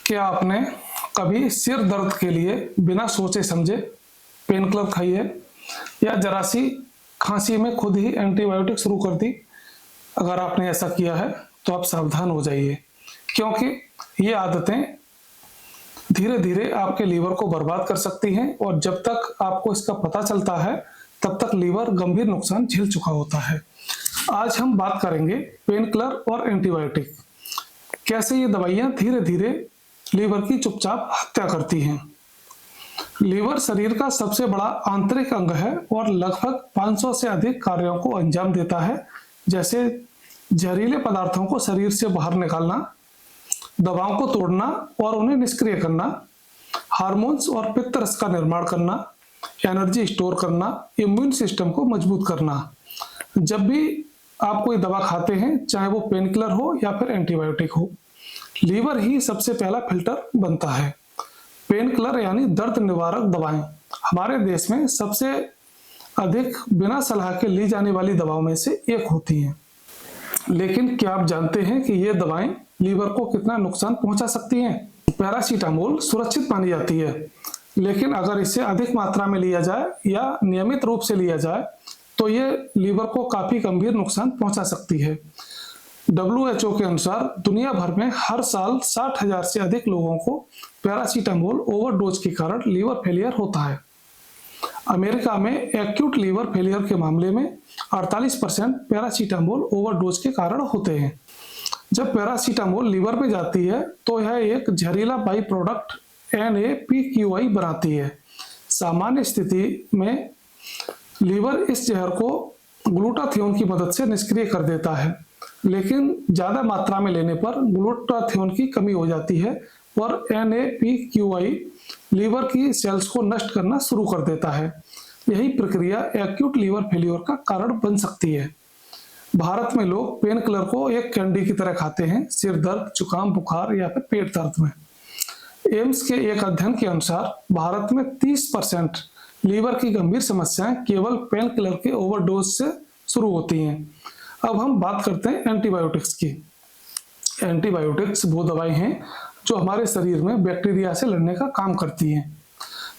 क्या आपने कभी सिर दर्द के लिए बिना सोचे समझे पेन किलर खाई है या जरा सी खांसी में खुद ही एंटीबायोटिक शुरू कर दी? अगर आपने ऐसा किया है तो आप सावधान हो जाइए, क्योंकि ये आदतें धीरे धीरे आपके लीवर को बर्बाद कर सकती हैं और जब तक आपको इसका पता चलता है तब तक लीवर गंभीर नुकसान झेल चुका होता है। आज हम बात करेंगे पेन किलर और एंटीबायोटिक, कैसे ये दवाइयां धीरे धीरे लीवर की चुपचाप हत्या करती हैं। लीवर शरीर का सबसे बड़ा आंतरिक अंग है और लगभग 500 से अधिक कार्यों को अंजाम देता है, जैसे जहरीले पदार्थों को शरीर से बाहर निकालना, दवाओं को तोड़ना और उन्हें निष्क्रिय करना, हार्मोन्स और पित्त रस का निर्माण करना, एनर्जी स्टोर करना, इम्यून सिस्टम को मजबूत करना। जब भी आप कोई दवा खाते हैं, चाहे वो पेन किलर हो या फिर एंटीबायोटिक हो, लीवर ही सबसे पहला फिल्टर बनता है। पेन किलर यानी दर्द निवारक दवाएं हमारे देश में सबसे अधिक बिना सलाह के ली जाने वाली दवाओं में से एक होती हैं। लेकिन क्या आप जानते हैं कि ये दवाएं लीवर को कितना नुकसान पहुंचा सकती हैं? पैरासीटामोल सुरक्षित मानी जाती है, लेकिन अगर इसे अधिक मात्रा में लिया जाए या नियमित रूप से लिया जाए तो ये लीवर को काफी गंभीर नुकसान पहुंचा सकती है। WHO के अनुसार दुनिया भर में हर साल 60,000 से अधिक लोगों को पैरासीटामोल ओवरडोज के कारण लीवर फेलियर होता है। अमेरिका में एक्यूट लीवर फेलियर के मामले में 48% पैरासीटामोल ओवरडोज के कारण होते हैं। जब पैरासीटामोल लीवर में जाती है तो यह एक जहरीला बाई प्रोडक्ट NaPQI बनाती है। सामान्य स्थिति में लीवर इस जहर को ग्लूटाथियोन की मदद से निष्क्रिय कर देता है, लेकिन ज्यादा मात्रा में लेने पर ग्लूटाथियोन की कमी हो जाती है और NaPQI लीवर की सेल्स को नष्ट करना शुरू कर देता है। यही प्रक्रिया एक्यूट लीवर फेलियर का कारण बन सकती है। भारत में लोग पेन किलर को एक कैंडी की तरह खाते हैं, सिर दर्द, जुकाम, बुखार या फिर पेट दर्द में। एम्स के एक अध्ययन के अनुसार भारत में 30% लीवर की गंभीर समस्याएं केवल पेन किलर के ओवरडोज से शुरू होती हैं। अब हम बात करते हैं एंटीबायोटिक्स की। एंटीबायोटिक्स वो दवाएं हैं जो हमारे शरीर में बैक्टीरिया से लड़ने का काम करती हैं,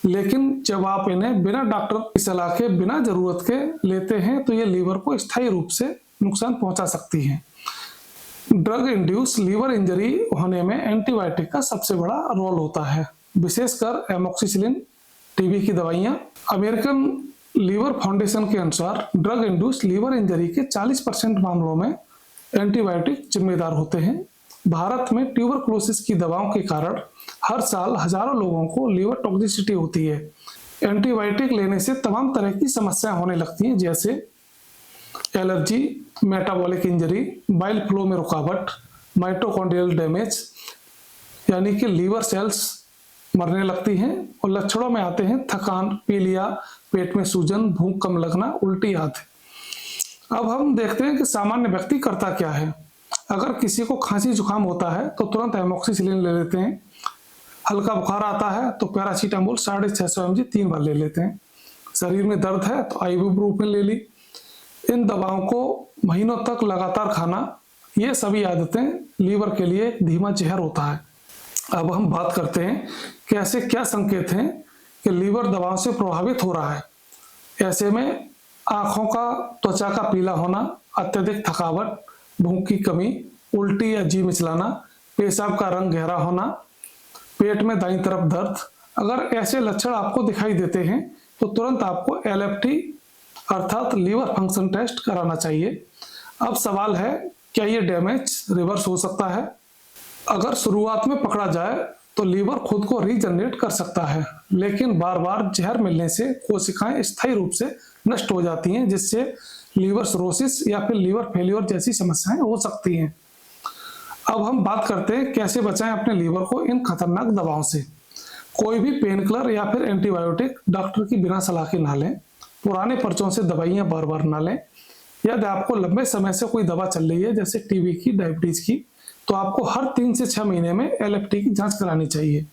लेकिन जब आप इन्हें बिना डॉक्टर की सलाह के, बिना जरूरत के लेते हैं तो ये लीवर को स्थायी रूप से नुकसान पहुंचा सकती हैं। ड्रग इंड्यूस लीवर इंजरी होने में एंटीबायोटिक का सबसे बड़ा रोल होता है, विशेषकर एमोक्सिसिलिन, टीबी की दवाइयां। अमेरिकन लीवर फाउंडेशन के अनुसार ड्रग इंड्यूस लीवर इंजरी के 40% मामलों में एंटीबायोटिक जिम्मेदार होते हैं। भारत में ट्यूबरकुलोसिस की दवाओं के कारण हर साल हजारों लोगों को लीवर टॉक्सिसिटी होती है। एंटीबायोटिक लेने से तमाम तरह की समस्याएं होने लगती हैं, जैसे allergy, metabolic injury, bile flow में रुकावट, माइटोकॉन्ड्रियल डैमेज यानी कि लीवर सेल्स मरने लगती हैं, और लक्षणों में आते हैं थकान, पीलिया, पेट में सूजन, भूख कम लगना, उल्टी आदि। अब हम देखते हैं कि सामान्य व्यक्ति करता क्या है। अगर किसी को खांसी जुकाम होता है तो तुरंत एमोक्सिसिलिन ले लेते हैं। हल्का बुखार आता है तो पैरासीटामोल 650 mg 3 बार ले लेते हैं। शरीर में दर्द है तो आइबुप्रोफेन ले ली। इन दवाओं को महीनों तक लगातार खाना, ये सभी आदतें लीवर के लिए एक धीमा जहर होता है। अब हम बात करते हैं कि ऐसे क्या संकेत हैं कि लीवर दवाओं से प्रभावित हो रहा है। ऐसे में आंखों का, त्वचा का पीला होना, अत्यधिक थकावट, भूख की कमी, उल्टी या जी मिचलाना, पेशाब का रंग गहरा होना, पेट में दाईं तरफ दर्द। अगर ऐसे लक्षण आपको दिखाई देते हैं तो तुरंत आपको LFT अर्थात लीवर फंक्शन टेस्ट कराना चाहिए। अब सवाल है, क्या ये डैमेज रिवर्स हो सकता है? अगर शुरुआत में पकड़ा जाए तो लीवर खुद को रीजनरेट कर सकता है, लेकिन बार बार जहर मिलने से कोशिकाएं स्थायी रूप से नष्ट हो जाती हैं, जिससे लीवर सिरोसिस या फिर लीवर फेलियर जैसी समस्याएं हो सकती हैं। अब हम बात करते हैं कैसे बचाएं अपने लीवर को इन खतरनाक दवाओं से। कोई भी पेन किलर या फिर एंटीबायोटिक डॉक्टर की बिना सलाह के ना लें। पुराने पर्चों से दवाइयां बार बार ना लें। यदि आपको लंबे समय से कोई दवा चल रही है, जैसे टीबी की, डायबिटीज की, तो आपको हर 3 से 6 महीने में LFT की जांच करानी चाहिए।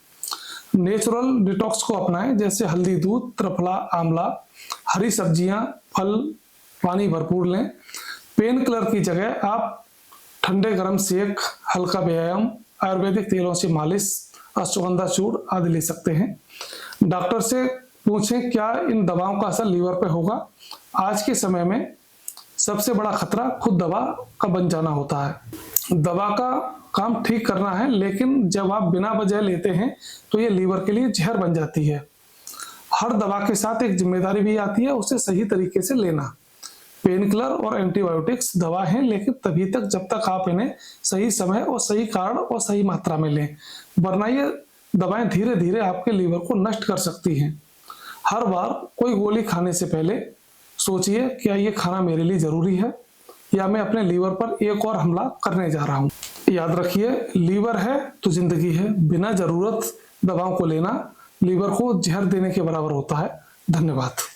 नेचुरल डिटॉक्स को अपनाएं, जैसे हल्दी दूध, त्रिफला, आंवला, हरी सब्जियां, फल, पानी भरपूर लें। पेन किलर की जगह आप ठंडे गर्म सेक, हल्का व्यायाम, आयुर्वेदिक तेलों से मालिश, अश्वगंधा चूर्ण आदि ले सकते हैं। डॉक्टर से पूछें क्या इन दवाओं का असर लीवर पे होगा। आज के समय में सबसे बड़ा खतरा खुद दवा का बन जाना होता है। दवा का काम ठीक करना है, लेकिन जब आप बिना वजह लेते हैं तो ये लीवर के लिए जहर बन जाती है। हर दवा के साथ एक जिम्मेदारी भी आती है, उसे सही तरीके से लेना। पेन किलर और एंटीबायोटिक्स दवा हैं, लेकिन तभी तक जब तक आप इन्हें सही समय और सही कारण और सही मात्रा में लें, वरना ये दवाएं धीरे धीरे आपके लीवर को नष्ट कर सकती हैं। हर बार कोई गोली खाने से पहले सोचिए क्या ये खाना मेरे लिए जरूरी है या मैं अपने लीवर पर एक और हमला करने जा रहा हूँ। याद रखिए, लीवर है तो जिंदगी है। बिना जरूरत दवाओं को लेना लीवर को जहर देने के बराबर होता है। धन्यवाद।